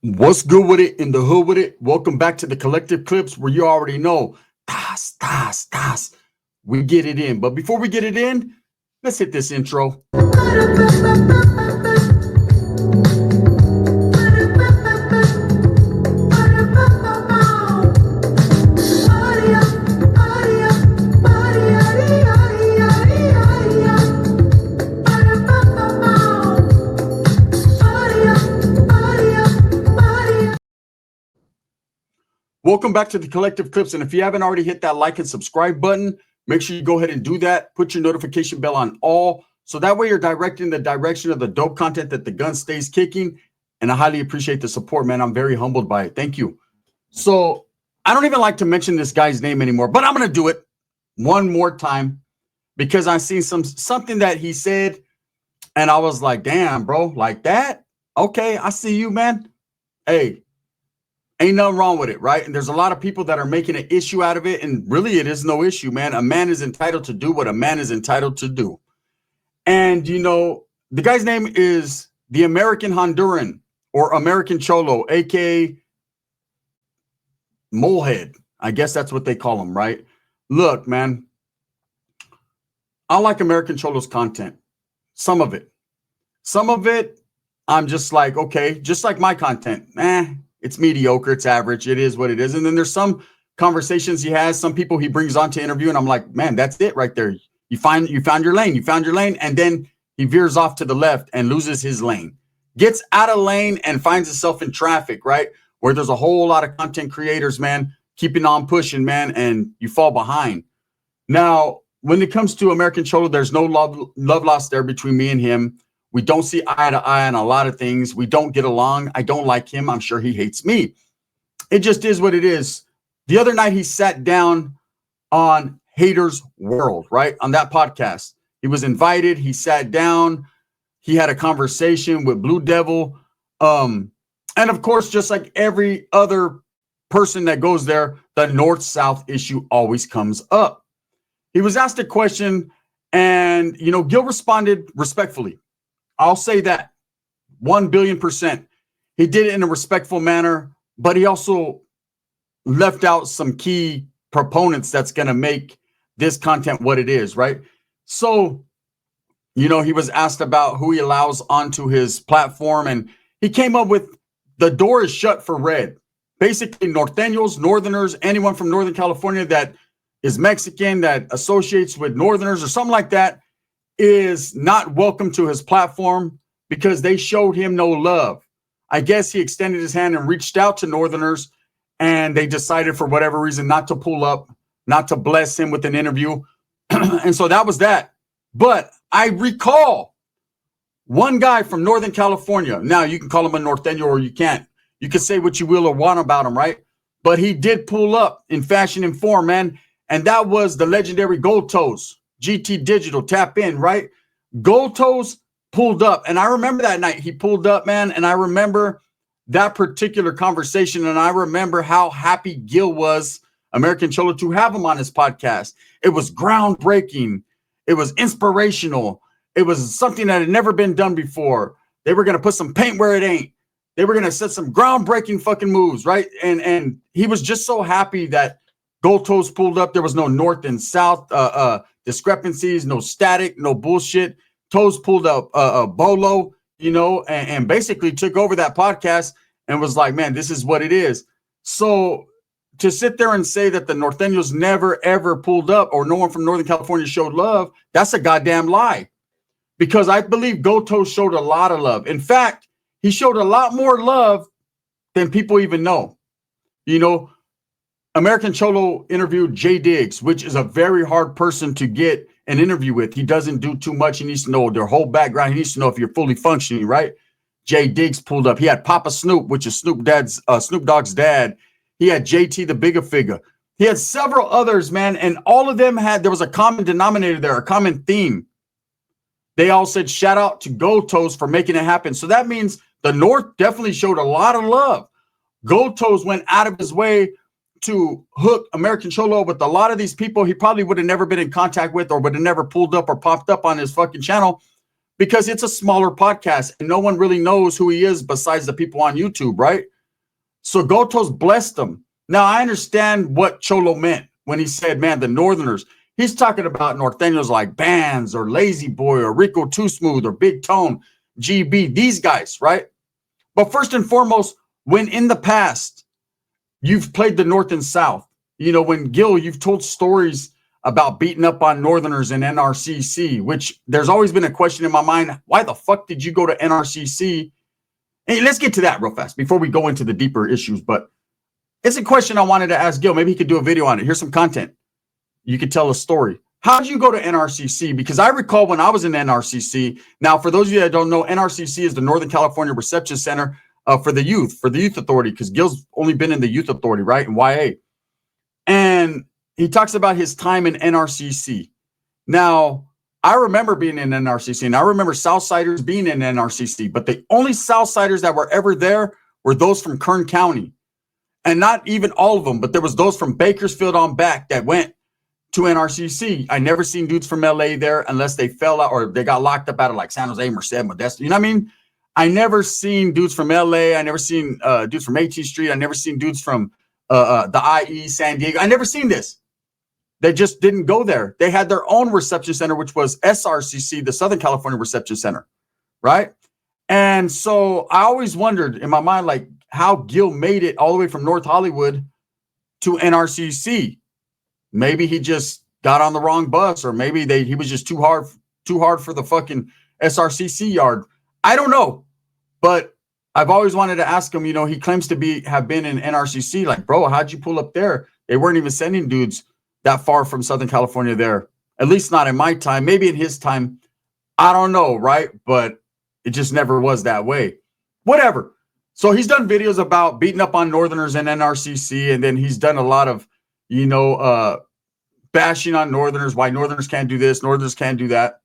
What's good with it in the hood with it? Welcome back to the collective clips where you already know. Das, das, das. We get it in. But before we get it in, let's hit this intro. Welcome back to the collective clips. And if you haven't already hit that like and subscribe button, make sure you go ahead and do that. Put your notification bell on all. So that way you're directing the direction of the dope content that the gun stays kicking. And I highly appreciate the support, man. I'm very humbled by it. Thank you. So I don't even like to mention this guy's name anymore, but I'm going to do it one more time because I seen something that he said. And I was like, damn, bro, like that? Okay, I see you, man. Hey, ain't nothing wrong with it, right? And there's a lot of people that are making an issue out of it. And really, it is no issue, man. A man is entitled to do what a man is entitled to do. And, the guy's name is the American Honduran or American Cholo, a.k.a. Molehead. I guess that's what they call him, right? Look, man, I like American Cholo's content. Some of it. I'm just like, okay, just like my content. It's mediocre. It's average. It is what it is. And then there's some conversations he has, some people he brings on to interview. And I'm like, man, that's it right there. You found your lane. And then he veers off to the left and loses his lane, gets out of lane and finds himself in traffic, right? Where there's a whole lot of content creators, man, keeping on pushing, man. And you fall behind. Now, when it comes to American Cholo, there's no love lost there between me and him. We don't see eye to eye on a lot of things. We don't get along. I don't like him. I'm sure he hates me. It just is what it is. The other night, he sat down on Hatersworld, right? On that podcast. He was invited. He sat down. He had a conversation with Blue Devil. And of course, just like every other person that goes there, the North-South issue always comes up. He was asked a question, and, Gil responded respectfully. I'll say that 1 billion%. He did it in a respectful manner, but he also left out some key proponents that's going to make this content what it is, right? So, he was asked about who he allows onto his platform, and he came up with the door is shut for red. Basically, norteños, northerners, anyone from Northern California that is Mexican, that associates with northerners or something like that, is not welcome to his platform because they showed him no love. I guess he extended his hand and reached out to northerners, and they decided for whatever reason not to pull up, not to bless him with an interview. And so that was that. But I recall one guy from Northern California. Now, you can call him a norteño or you can't. You can say what you will or want about him, right? But he did pull up in fashion and form, man. And that was the legendary Goldtoes. GT Digital, tap in, right? Goldtoes pulled up. And I remember that night he pulled up, man. And I remember that particular conversation. And I remember how happy Gil was, American Cholo, to have him on his podcast. It was groundbreaking. It was inspirational. It was something that had never been done before. They were going to put some paint where it ain't. They were going to set some groundbreaking fucking moves, right? And he was just so happy that Goldtoes pulled up. There was no north and south discrepancies, no static, no bullshit. Toes pulled up a bolo, and basically took over that podcast and was like, man, this is what it is. So to sit there and say that the norteños never, ever pulled up or no one from Northern California showed love, that's a goddamn lie. Because I believe Goldtoes showed a lot of love. In fact, he showed a lot more love than people even know. American Cholo interviewed Jay Diggs, which is a very hard person to get an interview with. He doesn't do too much. He needs to know their whole background. He needs to know if you're fully functioning, right? Jay Diggs pulled up. He had Papa Snoop, which is Snoop Dogg's dad. He had JT the Bigger Figure. He had several others, man, and all of them there was a common denominator there, a common theme. They all said shout out to Goldtoes for making it happen. So that means the North definitely showed a lot of love. Goldtoes went out of his way to hook American Cholo with a lot of these people he probably would have never been in contact with or would have never pulled up or popped up on his fucking channel because it's a smaller podcast and no one really knows who he is besides the people on YouTube, right? So Goldtoes blessed him. Now, I understand what Cholo meant when he said, man, the Northerners. He's talking about Norteños like Bands or Lazy Boy or Rico Too Smooth or Big Tone, GB, these guys, right? But first and foremost, when in the past, you've played the North and South, you know, when Gil, you've told stories about beating up on Northerners in NRCC, which there's always been a question in my mind. Why the fuck did you go to NRCC? Hey, let's get to that real fast before we go into the deeper issues. But it's a question I wanted to ask Gil. Maybe he could do a video on it. Here's some content. You could tell a story. How did you go to NRCC? Because I recall when I was in NRCC. Now, for those of you that don't know, NRCC is the Northern California Reception Center for the Youth Authority, because Gil's only been in the Youth Authority, right? In YA. And he talks about his time in NRCC. Now, I remember being in NRCC, and I remember Southsiders being in NRCC, but the only Southsiders that were ever there were those from Kern County. And not even all of them, but there was those from Bakersfield on back that went to NRCC. I never seen dudes from LA there unless they fell out or they got locked up out of like San Jose, Merced, Modesto. You know what I mean? I never seen dudes from LA. I never seen dudes from 18th Street. I never seen dudes from the IE, San Diego. I never seen this. They just didn't go there. They had their own reception center, which was SRCC, the Southern California Reception Center, right? And so I always wondered in my mind, like, how Gil made it all the way from North Hollywood to NRCC. Maybe he just got on the wrong bus, or maybe he was just too hard for the fucking SRCC yard. I don't know, but I've always wanted to ask him. You know, he claims to have been in NRCC. Like, bro, how'd you pull up there? They weren't even sending dudes that far from Southern California there. At least not in my time. Maybe in his time. I don't know, right? But it just never was that way. Whatever. So he's done videos about beating up on Northerners in NRCC, and then he's done a lot of, you know, bashing on Northerners, why Northerners can't do this, Northerners can't do that.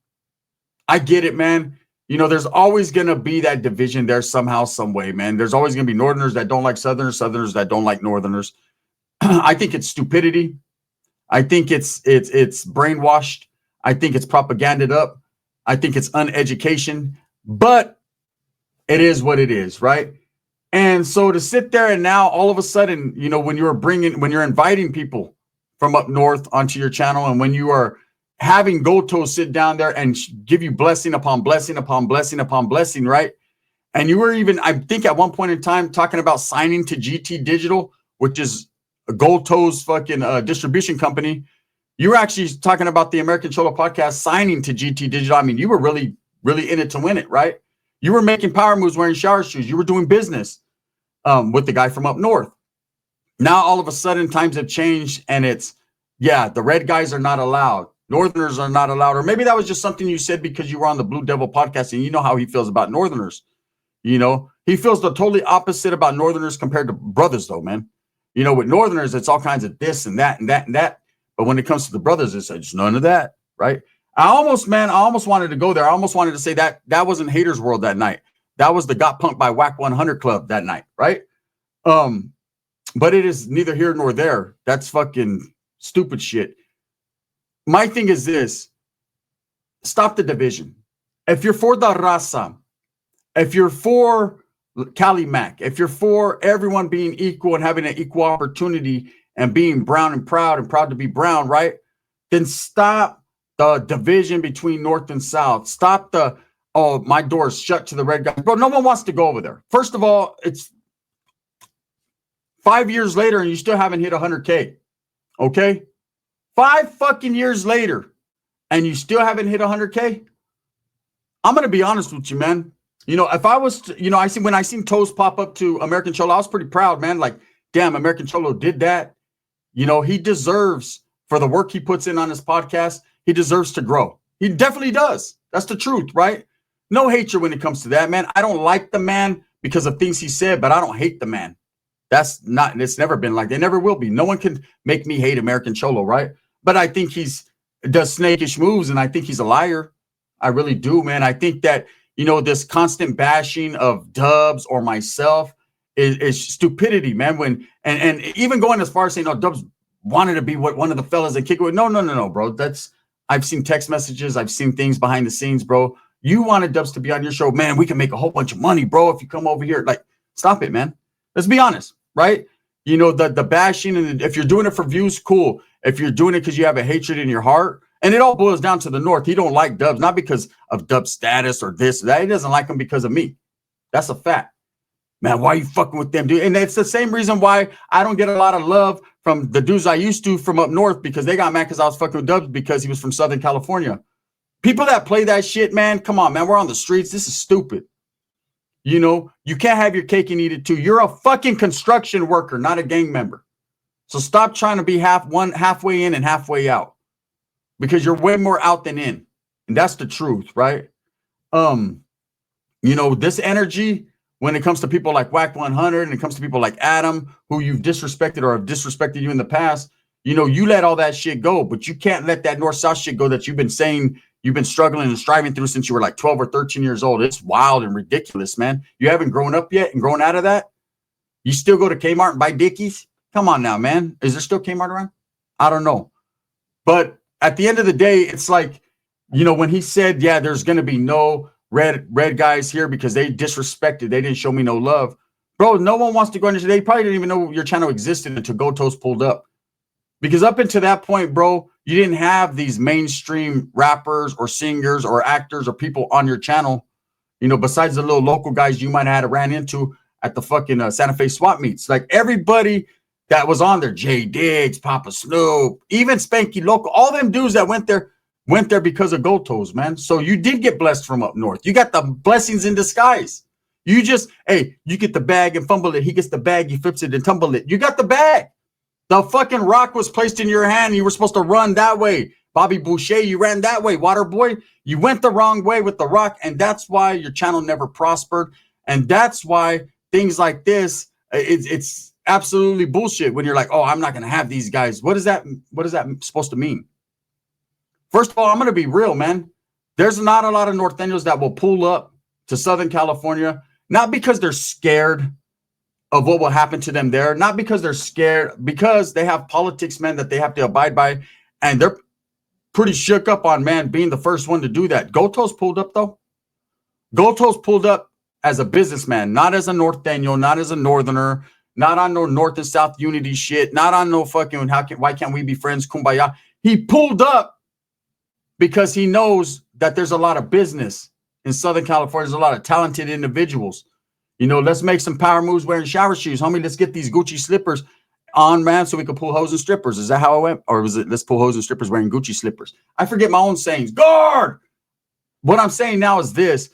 I get it, man. You know, there's always going to be that division there somehow, some way, man. There's always going to be Northerners that don't like Southerners, Southerners that don't like Northerners. I think it's stupidity. I think it's brainwashed. I think it's propaganded up. I think it's uneducation, but it is what it is, right? And so to sit there and now all of a sudden, you know, when you're inviting people from up north onto your channel, and when you are having Goldtoes sit down there and give you blessing upon blessing upon blessing upon blessing, right? And you were even, I think at one point in time, talking about signing to GT Digital, which is a Goldtoes fucking distribution company. You were actually talking about the American Cholo podcast signing to GT Digital. I mean, you were really, really in it to win it, right? You were making power moves wearing shower shoes. You were doing business with the guy from up north. Now, all of a sudden, times have changed, and it's, yeah, the red guys are not allowed. Northerners are not allowed. Or maybe that was just something you said because you were on the Blue Devil podcast, and you know how he feels about Northerners. You know, he feels the totally opposite about Northerners compared to brothers, though, man. You know, with Northerners, it's all kinds of this and that and that and that. But when it comes to the brothers, it's just none of that, right? I almost wanted to go there. I almost wanted to say that wasn't Hatersworld that night. That was the Got Punked by Whack 100 Club that night, right? But it is neither here nor there. That's fucking stupid shit. My thing is this. Stop the division. If you're for the raza, if you're for Cali Mac, if you're for everyone being equal and having an equal opportunity and being brown and proud to be brown, right? Then stop the division between North and South. Stop the, oh, my door's shut to the red guys. Bro, no one wants to go over there. First of all, it's 5 years later and you still haven't hit 100K. Okay? 5 fucking years later and you still haven't hit 100K. I'm going to be honest with you, man. You know, if I was to, you know, when I seen Toes pop up to American Cholo, I was pretty proud, man. Like, damn, American Cholo did that. You know, he deserves, for the work he puts in on his podcast, he deserves to grow. He definitely does. That's the truth, right? No hatred when it comes to that, man. I don't like the man because of things he said, but I don't hate the man. That's not, it's never been like, they never will be. No one can make me hate American Cholo, right? But I think does snakish moves, and I think he's a liar. I really do, man. I think that, you know, this constant bashing of Dubs or myself is stupidity, man. When and even going as far as saying, "Oh, Dubs wanted to be what one of the fellas that kick it with." No, bro. I've seen text messages. I've seen things behind the scenes, bro. You wanted Dubs to be on your show. Man, we can make a whole bunch of money, bro, if you come over here. Like, stop it, man. Let's be honest, right? You know, the bashing, and if you're doing it for views, cool. If you're doing it because you have a hatred in your heart, and it all boils down to the North. He don't like Dubs, not because of Dub's status or this or that. He doesn't like him because of me. That's a fact. Man, why are you fucking with them, dude? And it's the same reason why I don't get a lot of love from the dudes I used to from up north, because they got mad because I was fucking with Dubs because he was from Southern California. People that play that shit, man, come on, man. We're on the streets. This is stupid. You know, you can't have your cake and eat it too. You're a fucking construction worker, not a gang member. So stop trying to be halfway in and halfway out, because you're way more out than in. And that's the truth, right? You know, this energy, when it comes to people like Whack 100 and it comes to people like Adam, who you've disrespected or have disrespected you in the past, you know, you let all that shit go, but you can't let that north-south shit go that you've been saying you've been struggling and striving through since you were like 12 or 13 years old. It's wild and ridiculous, man. You haven't grown up yet and grown out of that? You still go to Kmart and buy Dickies? Come on now, man. Is there still Kmart around? I don't know. But at the end of the day, it's like, you know, when he said, yeah, there's going to be no red guys here because they disrespected, they didn't show me no love. Bro, no one wants to go into today. They probably didn't even know your channel existed until Goldtoes pulled up. Because up until that point, bro, you didn't have these mainstream rappers or singers or actors or people on your channel, you know, besides the little local guys you might have ran into at the fucking Santa Fe swap meets. Like everybody that was on there, Jay Diggs, Papa Snoop, even Spanky Local, all them dudes that went there because of Goldtoes, man. So you did get blessed from up north. You got the blessings in disguise. You just, hey, you get the bag and fumble it. He gets the bag, he flips it and tumble it. You got the bag. The fucking rock was placed in your hand. You were supposed to run that way. Bobby Boucher, you ran that way. Waterboy, you went the wrong way with the rock. And that's why your channel never prospered. And that's why things like this, it's absolutely bullshit when you're like, oh, I'm not going to have these guys. What is that supposed to mean? First of all, I'm going to be real, man. There's not a lot of Norteños that will pull up to Southern California, not because they're scared of what will happen to them there, not because they're scared, because they have politics, man, that they have to abide by, and they're pretty shook up on, man, being the first one to do that. Goldtoes pulled up, though. Goldtoes pulled up as a businessman, not as a Norteño, not as a Northerner, not on no North and South unity shit, not on no fucking why can't we be friends, kumbaya. He pulled up because he knows that there's a lot of business in Southern California. There's a lot of talented individuals. You know, let's make some power moves wearing shower shoes, homie. Let's get these Gucci slippers on, man, so we can pull hoes and strippers. Is that how it went? Or was it let's pull hoes and strippers wearing Gucci slippers? I forget my own sayings. Guard! What I'm saying now is this.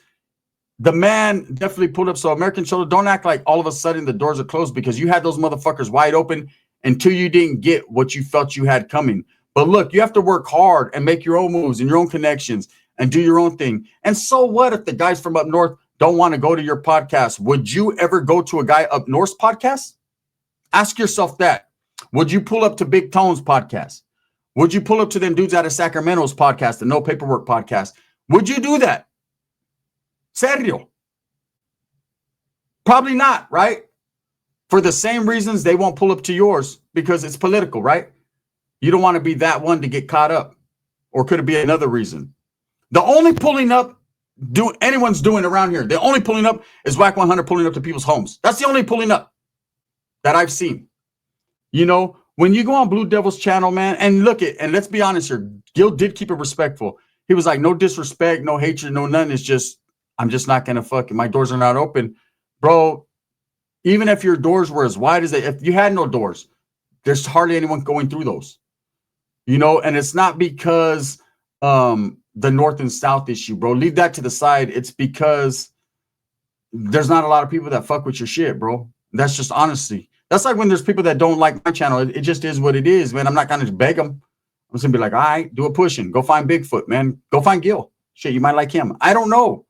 The man definitely pulled up. So American Cholo, don't act like all of a sudden the doors are closed, because you had those motherfuckers wide open until you didn't get what you felt you had coming. But look, you have to work hard and make your own moves and your own connections and do your own thing. And so what if the guys from up north don't want to go to your podcast? Would you ever go to a guy up north's podcast? Ask yourself that. Would you pull up to Big Tone's podcast? Would you pull up to them dudes out of Sacramento's podcast, the No Paperwork podcast? Would you do that? Serio? Probably not, right? For the same reasons they won't pull up to yours, because it's political, right? You don't want to be that one to get caught up. Or could it be another reason? The only pulling up anyone's doing around here, the only pulling up is Whack 100 pulling up to people's homes. That's the only pulling up that I've seen. You know, when you go on Blue Devil's channel, man, and look at, and let's be honest here, Gil did keep it respectful. He was like, no disrespect, no hatred, no none. It's just, I'm just not going to fucking, my doors are not open. Bro, even if your doors were as wide as they, if you had no doors, there's hardly anyone going through those. You know, and it's not because the North and South issue, bro. Leave that to the side. It's because there's not a lot of people that fuck with your shit, bro. That's just honesty. That's like when there's people that don't like my channel. It just is what it is, man. I'm not going to beg them. I'm just going to be like, all right, do a pushing. Go find Bigfoot, man. Go find Gil. Shit, you might like him. I don't know.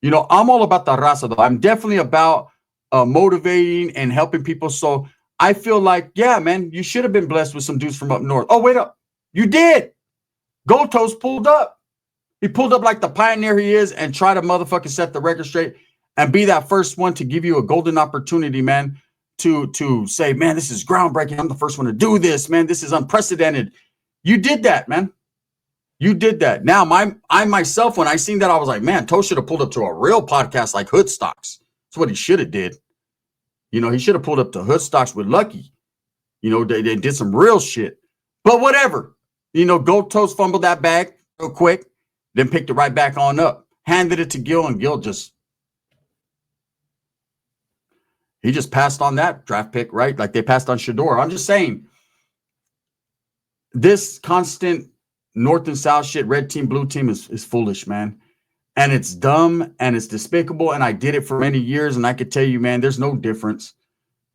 You know, I'm all about the raza, though. I'm definitely about motivating and helping people. So I feel like, yeah, man, you should have been blessed with some dudes from up north. Oh, wait up. You did. Goldtoes pulled up. He pulled up like the pioneer he is and try to motherfucking set the record straight and be that first one to give you a golden opportunity, man, to say, man, this is groundbreaking. I'm the first one to do this, man. This is unprecedented. You did that, man. You did that. Now, I myself, when I seen that, I was like, man, Toe should have pulled up to a real podcast like Hood Stocks. That's what he should have did. You know, he should have pulled up to Hood Stocks with Lucky. You know, they did some real shit. But whatever. You know, Goldtoes fumbled that bag real quick, then picked it right back on up. Handed it to Gil, and Gil just passed on that draft pick, right? Like they passed on Shador. I'm just saying, this constant North and South shit, red team, blue team is foolish, man. And it's dumb and it's despicable. And I did it for many years. And I could tell you, man, there's no difference.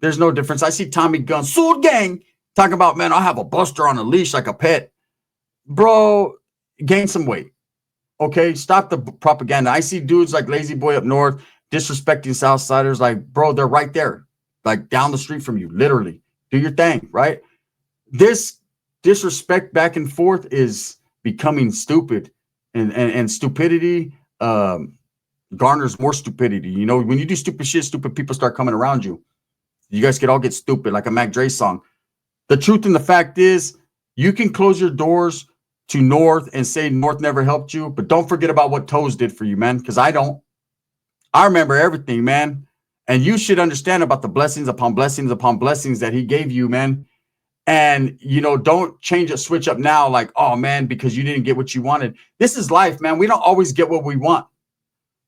There's no difference. I see Tommy Gunn, Soul Gang, talking about, man, I'll have a buster on a leash like a pet. Bro, gain some weight. Okay, stop the propaganda. I see dudes like Lazy Boy up north disrespecting Southsiders. Like, bro, they're right there, like down the street from you, literally. Do your thing, right? This disrespect back and forth is becoming stupid, and stupidity garners more stupidity. You know, when you do stupid shit, stupid people start coming around you. You guys could all get stupid, like a Mac Dre song. The truth and the fact is, you can close your doors to North and say North never helped you, but don't forget about what Toes did for you, man, because I don't. I remember everything, man. And you should understand about the blessings upon blessings upon blessings that he gave you, man. And, you know, don't change a switch up now like, oh, man, because you didn't get what you wanted. This is life, man. We don't always get what we want.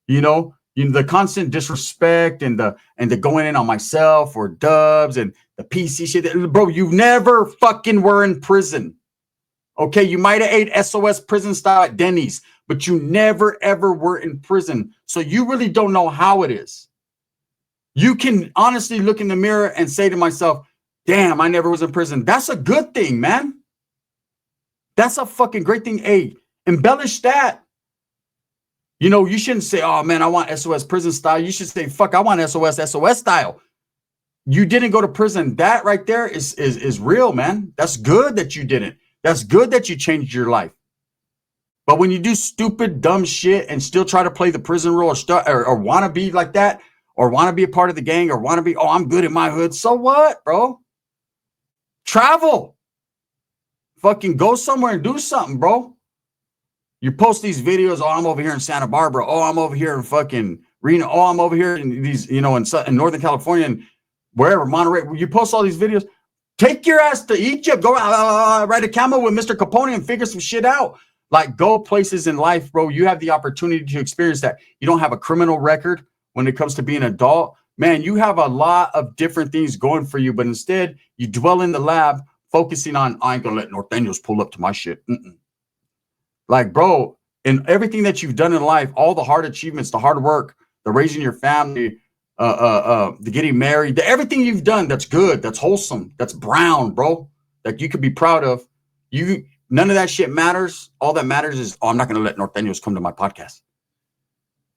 You know, the constant disrespect and the going in on myself or Dubs and the PC shit. Bro, you never fucking were in prison. Okay, you might have ate SOS prison style at Denny's, but you never, ever were in prison. So you really don't know how it is. You can honestly look in the mirror and say to myself, damn, I never was in prison. That's a good thing, man. That's a fucking great thing. Hey, embellish that. You know, you shouldn't say, oh, man, I want SOS prison style. You should say, fuck, I want SOS style. You didn't go to prison. That right there is real, man. That's good that you didn't. That's good that you changed your life. But when you do stupid, dumb shit and still try to play the prison rule or want to be like that, or want to be a part of the gang, or want to be, oh, I'm good in my hood. So what, bro? Travel. Fucking go somewhere and do something, bro. You post these videos, oh, I'm over here in Santa Barbara. Oh, I'm over here in fucking Reno. Oh, I'm over here in these, you know, in Northern California and wherever, Monterey. You post all these videos. Take your ass to Egypt. Go ride a camel with Mr. Capone and figure some shit out. Like, go places in life, bro. You have the opportunity to experience that. You don't have a criminal record when it comes to being an adult. Man, you have a lot of different things going for you, but instead you dwell in the lab focusing on, I ain't gonna let Norteños pull up to my shit. Like, bro, in everything that you've done in life, all the hard achievements, the hard work, the raising your family, the getting married, everything you've done that's good, that's wholesome, that's brown, bro, that you could be proud of. None of that shit matters. All that matters is, oh, I'm not gonna let Norteños come to my podcast.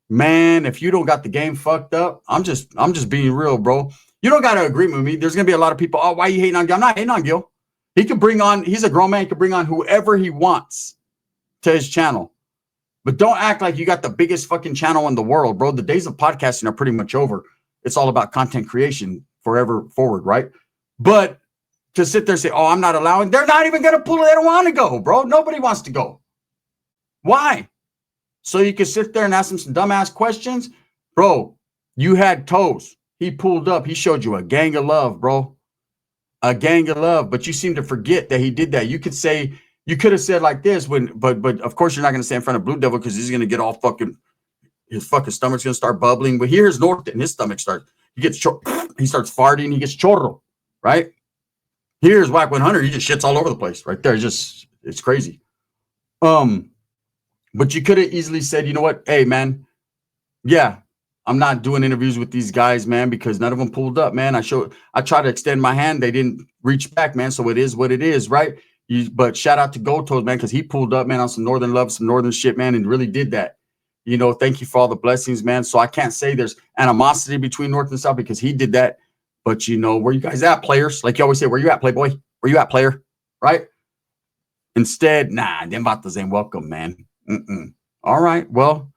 Man, if you don't got the game fucked up, I'm just being real, bro. You don't gotta agree with me. There's gonna be a lot of people, oh, why are you hating on Gil? I'm not hating on Gil. He could bring on, he's a grown man, he could bring on whoever he wants to his channel. But don't act like you got the biggest fucking channel in the world, bro. The days of podcasting are pretty much over. It's all about content creation forever forward, right? But to sit there and say, oh, I'm not allowing, they're not even going to pull it. They don't want to go, bro. Nobody wants to go. Why? So you can sit there and ask them some dumbass questions? Bro, you had Toes. He pulled up. He showed you a gang of love, bro. A gang of love. But you seem to forget that he did that. You could have said like this, but of course you're not going to say in front of Blue Devil because he's going to get all fucking, his fucking stomach's going to start bubbling. But here's North and his stomach starts, he starts farting, he gets chorro, right? Here's Whack 100, he just shits all over the place right there. It's crazy. But you could have easily said, you know what? Hey, man, yeah, I'm not doing interviews with these guys, man, because none of them pulled up, man. I tried to extend my hand. They didn't reach back, man. So it is what it is, right? But shout out to Goldtoes, man, because he pulled up, man, on some Northern love, some Northern shit, man, and really did that. You know, thank you for all the blessings, man. So I can't say there's animosity between North and South because he did that. But, you know, where you guys at, players? Like you always say, where you at, Playboy? Where you at, player? Right? Instead, nah, them vatos ain't welcome, man. All right. Well,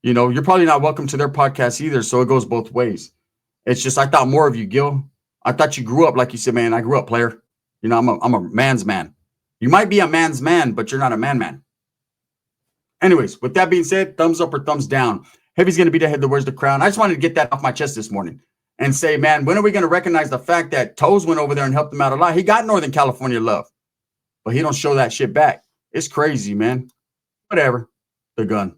you know, you're probably not welcome to their podcast either. So it goes both ways. It's just, I thought more of you, Gil. I thought you grew up, like you said, man. I grew up, player. You know, I'm a man's man. You might be a man's man, but you're not a man. Anyways, with that being said, thumbs up or thumbs down. Heavy's going to be the head that wears the crown. I just wanted to get that off my chest this morning and say, man, when are we going to recognize the fact that Toes went over there and helped him out a lot? He got Northern California love, but he don't show that shit back. It's crazy, man. Whatever. The gun.